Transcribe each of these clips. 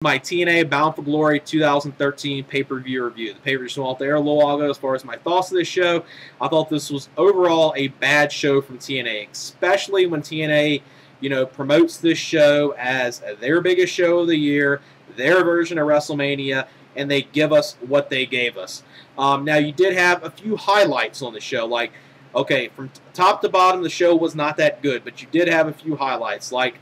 My TNA Bound for Glory 2013 pay-per-view review. The pay-per-view went off the air a little while ago. As far as my thoughts of this show, I thought this was overall a bad show from TNA, especially when TNA, promotes this show as their biggest show of the year, their version of WrestleMania, and they give us what they gave us. Now, you did have a few highlights on the show, like, okay, from top to bottom, the show was not that good, but you did have a few highlights, like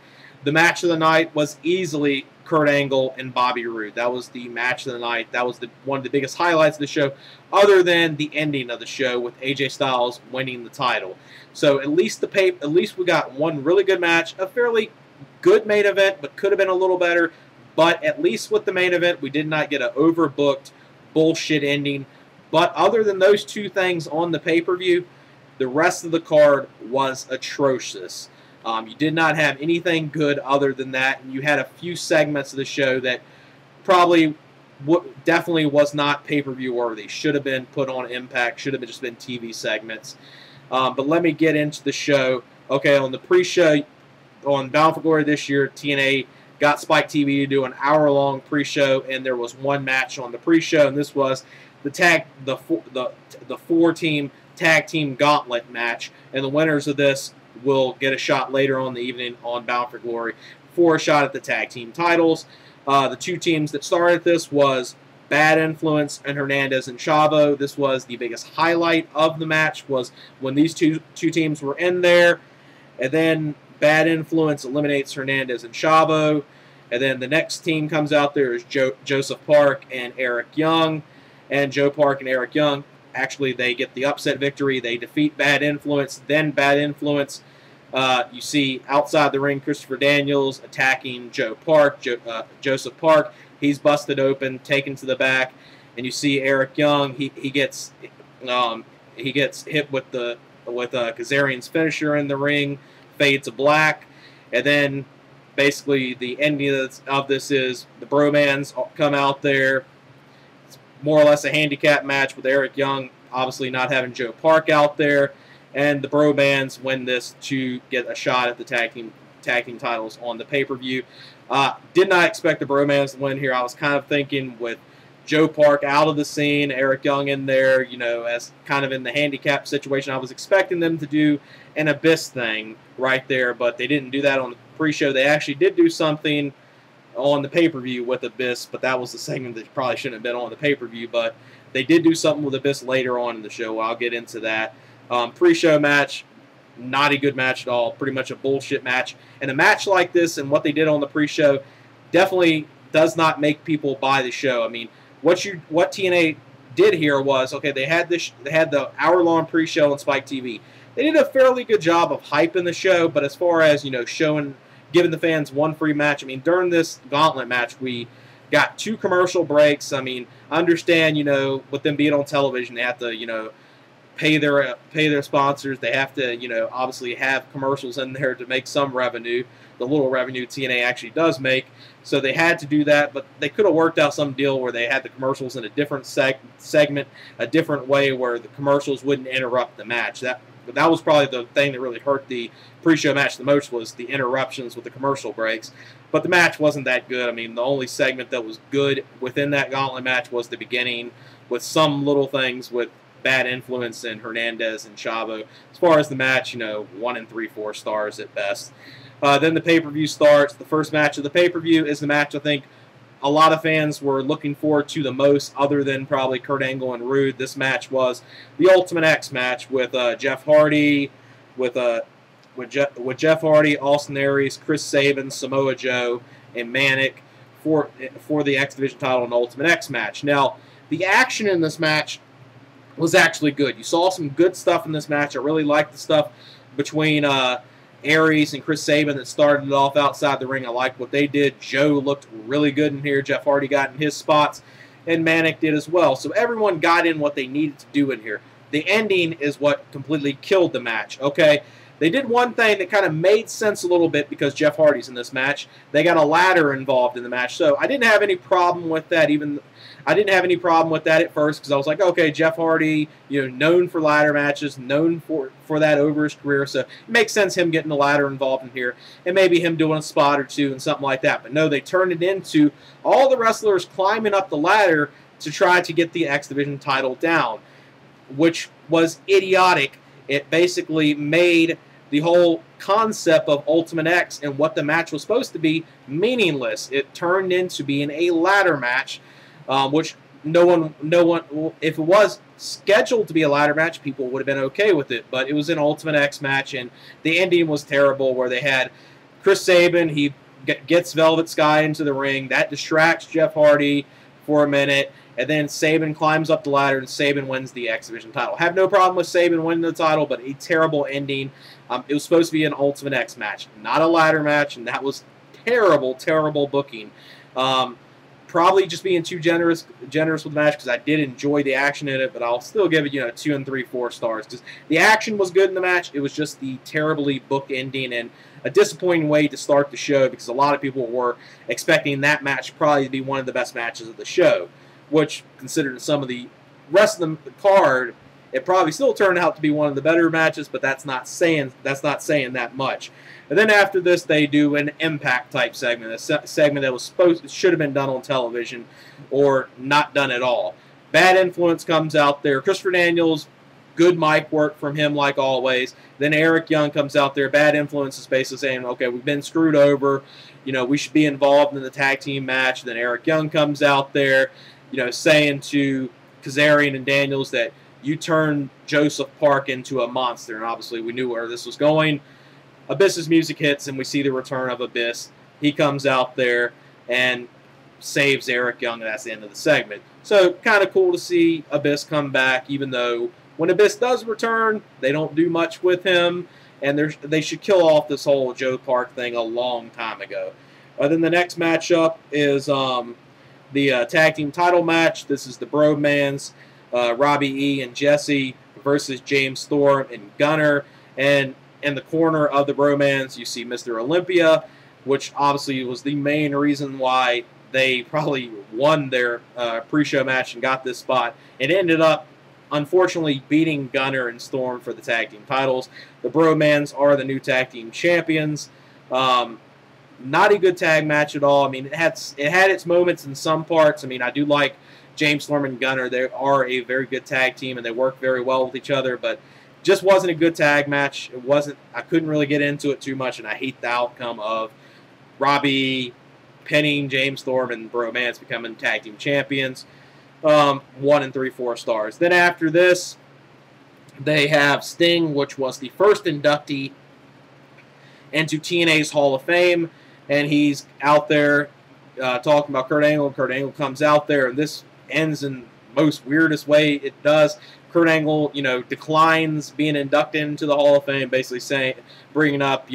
the match of the night was easily Kurt Angle and Bobby Roode. That was the match of the night. That was one of the biggest highlights of the show, other than the ending of the show with AJ Styles winning the title. So at least we got one really good match, a fairly good main event, but could have been a little better. But at least with the main event, we did not get an overbooked bullshit ending. But other than those two things on the pay-per-view, the rest of the card was atrocious. You did not have anything good other than that, and you had a few segments of the show that probably definitely was not pay-per-view worthy. Should have been put on Impact, should have just been TV segments. But let me get into the show. Okay, on the pre-show, on Bound for Glory this year, TNA got Spike TV to do an hour-long pre-show, and there was one match on the pre-show, and this was the four-team tag team gauntlet match, and the winners of this will get a shot later on in the evening on Bound for Glory for a shot at the tag team titles. The two teams that started this was Bad Influence and Hernandez and Chavo. This was the biggest highlight of the match, was when these two teams were in there, and then Bad Influence eliminates Hernandez and Chavo, and then the next team comes out there is Joseph Park and Eric Young, and Joe Park and Eric Young, actually, they get the upset victory. They defeat Bad Influence. Then Bad Influence, you see outside the ring Christopher Daniels attacking Joseph Park. He's busted open, taken to the back, and you see Eric Young. He gets hit with Kazarian's finisher in the ring, fade to black, and then basically the ending of this is the BroMans come out there. More or less a handicap match with Eric Young obviously not having Joe Park out there, and the BroMans win this to get a shot at the tag team titles on the pay-per-view. Did not expect the BroMans to win here. I was kind of thinking with Joe Park out of the scene, Eric Young in there, as kind of in the handicap situation, I was expecting them to do an Abyss thing right there, but they didn't do that on the pre-show. They actually did do something on the pay-per-view with Abyss, but that was the segment that probably shouldn't have been on the pay-per-view, but they did do something with Abyss later on in the show. I'll get into that. Pre-show match, not a good match at all, pretty much a bullshit match. And a match like this and what they did on the pre-show definitely does not make people buy the show. I mean, what TNA did here was, okay, they had the hour-long pre-show on Spike TV. They did a fairly good job of hyping the show, but as far as, giving the fans one free match. I mean, during this gauntlet match, we got 2 commercial breaks. I mean, I understand, with them being on television, they have to, pay their sponsors. They have to, obviously have commercials in there to make some revenue, the little revenue TNA actually does make. So they had to do that, but they could have worked out some deal where they had the commercials in a different segment, a different way where the commercials wouldn't interrupt the match. That was probably the thing that really hurt the pre-show match the most, was the interruptions with the commercial breaks. But the match wasn't that good. I mean, the only segment that was good within that gauntlet match was the beginning, with some little things with Bad Influence and Hernandez and Chavo. As far as the match, 1 3/4 stars at best. Then the pay-per-view starts. The first match of the pay-per-view is the match I think a lot of fans were looking forward to the most, other than probably Kurt Angle and Roode. This match was the Ultimate X match with Jeff Hardy, with Jeff Hardy, Austin Aries, Chris Sabin, Samoa Joe, and Manik for the X Division title in Ultimate X match. Now, the action in this match was actually good. You saw some good stuff in this match. I really liked the stuff between Aries and Chris Sabin that started it off outside the ring. I liked what they did. Joe looked really good in here. Jeff Hardy got in his spots, and Manik did as well. So everyone got in what they needed to do in here. The ending is what completely killed the match. Okay, They did one thing that kind of made sense a little bit because Jeff Hardy's in this match. They got a ladder involved in the match, so I didn't have any problem with that. I didn't have any problem with that at first because I was like, okay, Jeff Hardy, known for ladder matches, known for that over his career, so it makes sense him getting the ladder involved in here, and maybe him doing a spot or two and something like that. But no, they turned it into all the wrestlers climbing up the ladder to try to get the X Division title down, which was idiotic. It basically made the whole concept of Ultimate X and what the match was supposed to be meaningless. It turned into being a ladder match, which no one, if it was scheduled to be a ladder match, people would have been okay with it. But it was an Ultimate X match, and the ending was terrible, where they had Chris Sabin, he gets Velvet Sky into the ring. That distracts Jeff Hardy for a minute, and then Sabin climbs up the ladder, and Sabin wins the X Division title. Have no problem with Sabin winning the title, but a terrible ending. It was supposed to be an Ultimate X match, not a ladder match, and that was terrible, terrible booking. Probably just being too generous with the match because I did enjoy the action in it, but I'll still give it 2 and 3, 4 stars because the action was good in the match. It was just the terribly book ending and a disappointing way to start the show because a lot of people were expecting that match probably to be one of the best matches of the show, which, considering some of the rest of the card, it probably still turned out to be one of the better matches, but that's not saying that much. And then after this, they do an Impact type segment, a segment that should have been done on television or not done at all. Bad Influence comes out there. Christopher Daniels, good mic work from him like always. Then Eric Young comes out there. Bad Influence is basically saying, okay, we've been screwed over. We should be involved in the tag team match. Then Eric Young comes out there, saying to Kazarian and Daniels that you turned Joseph Park into a monster. And obviously we knew where this was going. Abyss's music hits, and we see the return of Abyss. He comes out there and saves Eric Young, and that's the end of the segment. So, kind of cool to see Abyss come back, even though when Abyss does return, they don't do much with him, and they should kill off this whole Joe Park thing a long time ago. Then the next matchup is the tag team title match. This is the BroMans, Robbie E. and Jesse versus James Storm and Gunner, and in the corner of the BroMans, you see Mr. Olympia, which obviously was the main reason why they probably won their pre-show match and got this spot. It ended up, unfortunately, beating Gunner and Storm for the tag team titles. The BroMans are the new tag team champions. Not a good tag match at all. I mean, it had its moments in some parts. I mean, I do like James Storm and Gunner. They are a very good tag team, and they work very well with each other, but just wasn't a good tag match. It wasn't. I couldn't really get into it too much, and I hate the outcome of Robbie pinning James Storm and BroMans becoming tag team champions. 1 and 3, 4 stars. Then after this, they have Sting, which was the first inductee into TNA's Hall of Fame, and he's out there talking about Kurt Angle. Kurt Angle comes out there, and this ends in the most weirdest way it does. Kurt Angle, declines being inducted into the Hall of Fame, basically bringing up,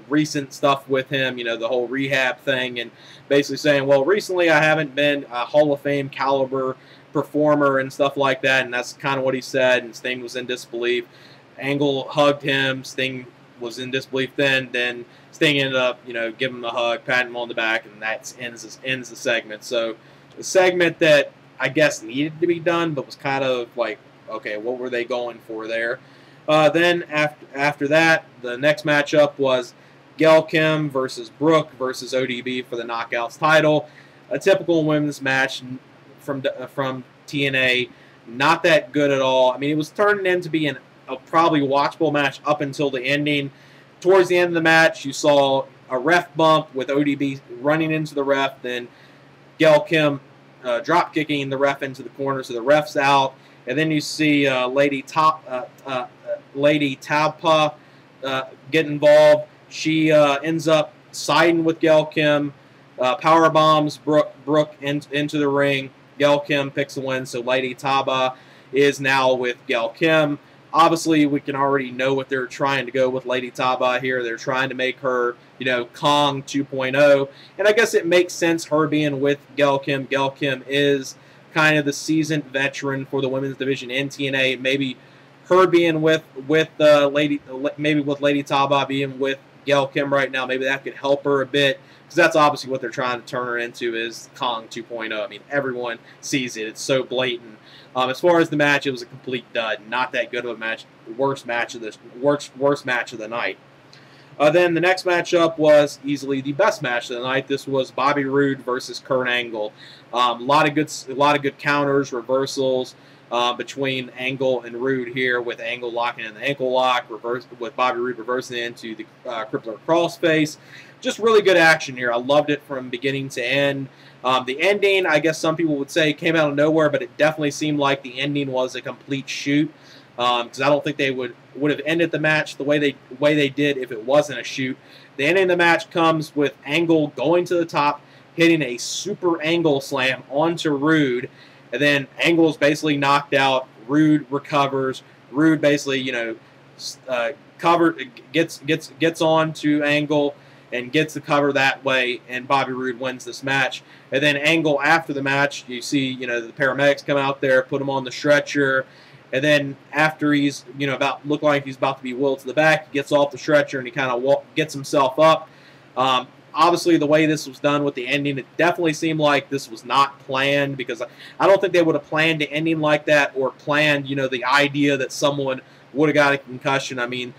recent stuff with him, the whole rehab thing, and basically saying, well, recently I haven't been a Hall of Fame caliber performer and stuff like that, and that's kind of what he said, and Sting was in disbelief. Angle hugged him, Sting was in disbelief then Sting ended up, giving him a hug, patting him on the back, and that ends the segment. So, the segment that I guess needed to be done, but was kind of like, okay, what were they going for there? Then after that, the next matchup was Gail Kim versus Brooke versus ODB for the Knockouts title. A typical women's match from TNA, not that good at all. I mean, it was turning into being a probably watchable match up until the ending. Towards the end of the match, you saw a ref bump with ODB running into the ref, then Gail Kim drop kicking the ref into the corner, so the ref's out. And then you see Lady Tapa get involved. She ends up siding with Gail Kim, power bombs Brooke into the ring. Gail Kim picks the win, so Lady Taba is now with Gail Kim. Obviously, we can already know what they're trying to go with Lady Taba here. They're trying to make her, Kong 2.0. And I guess it makes sense her being with Gail Kim. Gail Kim is kind of the seasoned veteran for the women's division in TNA. Maybe her being with maybe with Lady Taba being with Gail Kim right now, maybe that could help her a bit, because that's obviously what they're trying to turn her into, is Kong 2.0. I mean, everyone sees it. It's so blatant. As far as the match, it was a complete dud. Not that good of a match. Worst match of the night. Then the next matchup was easily the best match of the night. This was Bobby Roode versus Kurt Angle. A lot of good counters, reversals between Angle and Roode here, with Angle locking in the ankle lock, with Bobby Roode reversing into the crippler crossface. Just really good action here. I loved it from beginning to end. The ending, I guess some people would say, came out of nowhere, but it definitely seemed like the ending was a complete shoot. Because I don't think they would have ended the match the way they did if it wasn't a shoot. The ending of the match comes with Angle going to the top, hitting a super angle slam onto Roode, and then Angle is basically knocked out. Roode recovers. Roode basically, gets on to Angle and gets the cover that way, and Bobby Roode wins this match. And then Angle, after the match, you see, the paramedics come out there, put him on the stretcher. And then after he's, look like he's about to be wheeled to the back, he gets off the stretcher and he kind of gets himself up. Obviously, the way this was done with the ending, it definitely seemed like this was not planned, because I don't think they would have planned the ending like that, or planned, the idea that someone would have got a concussion. I mean,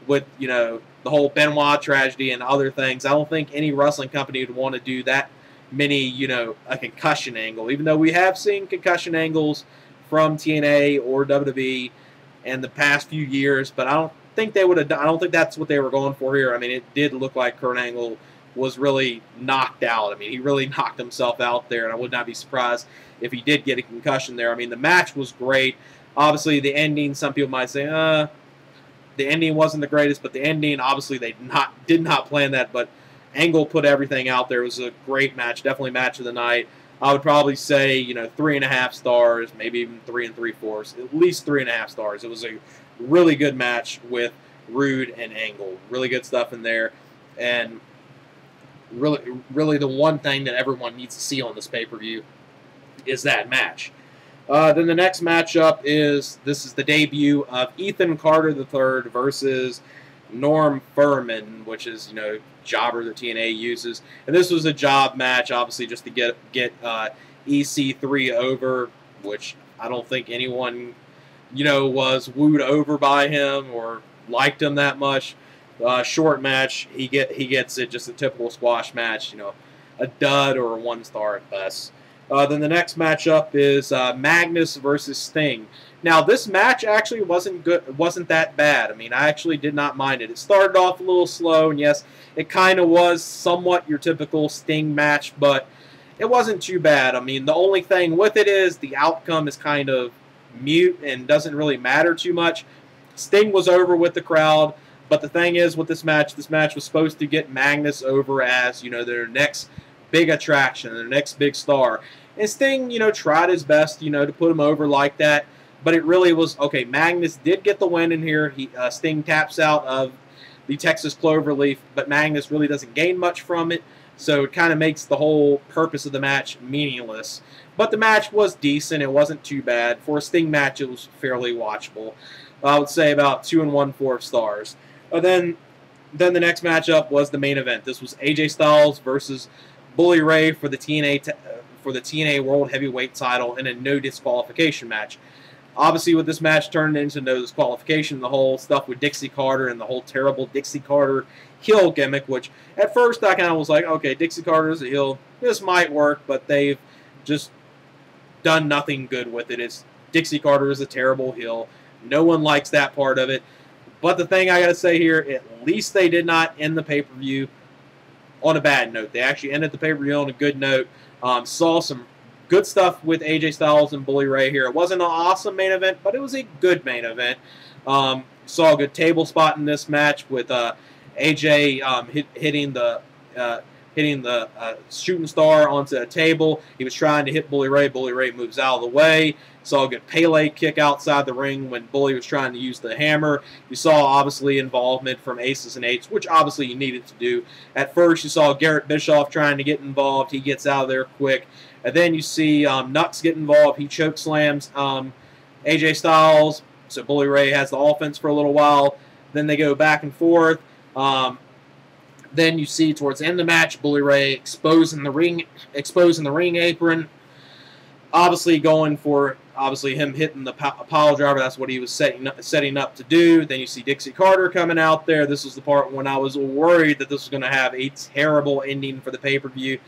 with, the whole Benoit tragedy and other things, I don't think any wrestling company would want to do that many, a concussion angle, even though we have seen concussion angles from TNA or WWE in the past few years, but I don't think they would have done. I don't think that's what they were going for here. I mean, it did look like Kurt Angle was really knocked out. I mean, he really knocked himself out there, and I would not be surprised if he did get a concussion there. I mean, the match was great. Obviously, the ending, some people might say, the ending wasn't the greatest, but the ending, obviously, they did not plan that, but Angle put everything out there. It was a great match, definitely match of the night. I would probably say, 3.5 stars, maybe even 3 3/4, at least 3.5 stars. It was a really good match with Roode and Angle. Really good stuff in there, and really the one thing that everyone needs to see on this pay-per-view is that match. Then the next matchup is the debut of Ethan Carter III versus Norm Furman, which is, jobber that TNA uses. And this was a job match, obviously, just to get EC3 over, which I don't think anyone, was wooed over by him or liked him that much. Short match, he gets it, just a typical squash match, a dud or a 1 star at best. Then the next matchup is Magnus versus Sting. Now, this match actually wasn't that bad. I mean, I actually did not mind it. It started off a little slow, and yes, it kind of was somewhat your typical Sting match, but it wasn't too bad. I mean, the only thing with it is the outcome is kind of mute and doesn't really matter too much. Sting was over with the crowd, but the thing is with this match was supposed to get Magnus over as, their next big attraction, their next big star. And Sting, tried his best, to put him over like that. But it really was, okay, Magnus did get the win in here. Sting taps out of the Texas Cloverleaf, but Magnus really doesn't gain much from it. So it kind of makes the whole purpose of the match meaningless. But the match was decent. It wasn't too bad. For a Sting match, it was fairly watchable. I would say about 2 1/4 stars. Then the next matchup was the main event. This was AJ Styles versus Bully Ray for the TNA World Heavyweight title in a no disqualification match. Obviously, with this match turned into no disqualification, the whole stuff with Dixie Carter and the whole terrible Dixie Carter heel gimmick, which at first I kind of was like, okay, Dixie Carter is a heel. This might work, but they've just done nothing good with it. Dixie Carter is a terrible heel. No one likes that part of it. But the thing I got to say here, at least they did not end the pay-per-view on a bad note. They actually ended the pay-per-view on a good note. Saw some good stuff with AJ Styles and Bully Ray here. It wasn't an awesome main event, but it was a good main event. Saw a good table spot in this match with AJ hitting the shooting star onto a table. He was trying to hit Bully Ray. Bully Ray moves out of the way. Saw a good Pele kick outside the ring when Bully was trying to use the hammer. You saw, obviously, involvement from Aces and Eights, which obviously you needed to do. At first, you saw Garrett Bischoff trying to get involved. He gets out of there quick. And then you see Nux get involved. He choke slams AJ Styles. So Bully Ray has the offense for a little while. Then they go back and forth. Then you see towards the end of the match, Bully Ray exposing the ring apron. Obviously going for him hitting the pile driver. That's what he was setting up to do. Then you see Dixie Carter coming out there. This was the part when I was worried that this was going to have a terrible ending for the pay-per-view.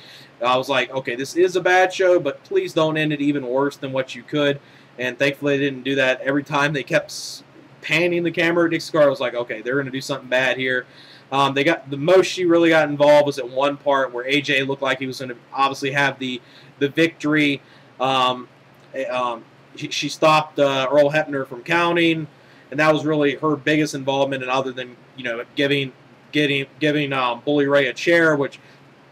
I was like, okay, this is a bad show, but please don't end it even worse than what you could. And thankfully they didn't do that. Every time they kept panning the camera at Dixie Carter, I was like, okay, they're going to do something bad here. They got the most she really got involved was at one part where AJ looked like he was going to obviously have the victory. She stopped Earl Hebner from counting, and that was really her biggest involvement. And other than giving Bully Ray a chair, which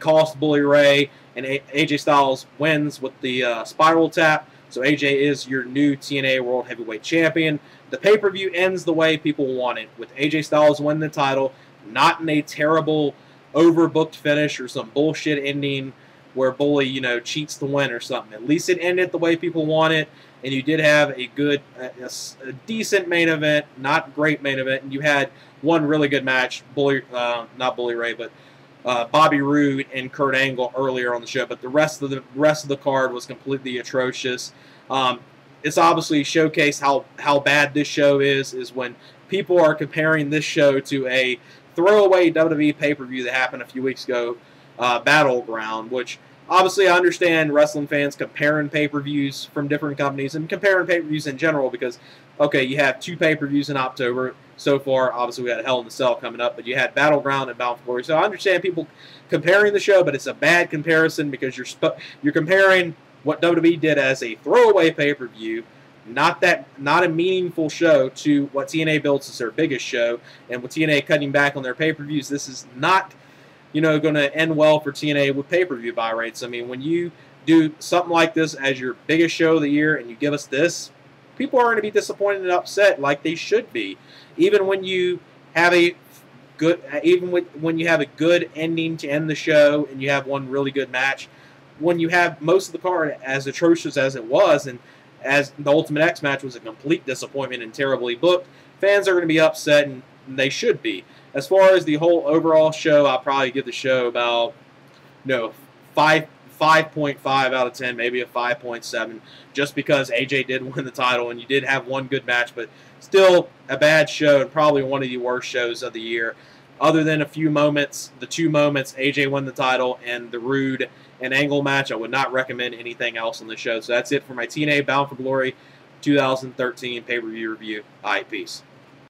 cost Bully Ray, and AJ Styles wins with the spiral tap. So AJ is your new TNA World Heavyweight Champion. The pay-per-view ends the way people want it, with AJ Styles winning the title, not in a terrible overbooked finish or some bullshit ending where Bully, cheats to win or something. At least it ended the way people want it, and you did have a good, a decent main event, not great main event, and you had one really good match, not Bully Ray, but Bobby Roode and Kurt Angle earlier on the show, but the rest of the card was completely atrocious. It's obviously showcased how bad this show is when people are comparing this show to a throwaway WWE pay-per-view that happened a few weeks ago, Battleground, which obviously I understand wrestling fans comparing pay-per-views from different companies and comparing pay-per-views in general because, okay, you have 2 pay-per-views in October so far. Obviously, we had Hell in a Cell coming up, but you had Battleground and Bound for Glory. So I understand people comparing the show, but it's a bad comparison because you're comparing what WWE did as a throwaway pay-per-view, not a meaningful show, to what TNA builds as their biggest show. And with TNA cutting back on their pay-per-views, this is not going to end well for TNA with pay-per-view buy rates. I mean, when you do something like this as your biggest show of the year and you give us this, people are going to be disappointed and upset like they should be. Even when you have a good ending to end the show and you have one really good match, when you have most of the card as atrocious as it was, and as the Ultimate X match was a complete disappointment and terribly booked, fans are going to be upset, and they should be. As far as the whole overall show, I'll probably give the show about 5.5 out of 10, maybe a 5.7, just because AJ did win the title and you did have one good match, but still a bad show and probably one of the worst shows of the year. Other than a few moments, the 2 moments AJ won the title and the Roode and Angle match, I would not recommend anything else on the show. So that's it for my TNA Bound for Glory 2013 pay-per-view review. All right, peace.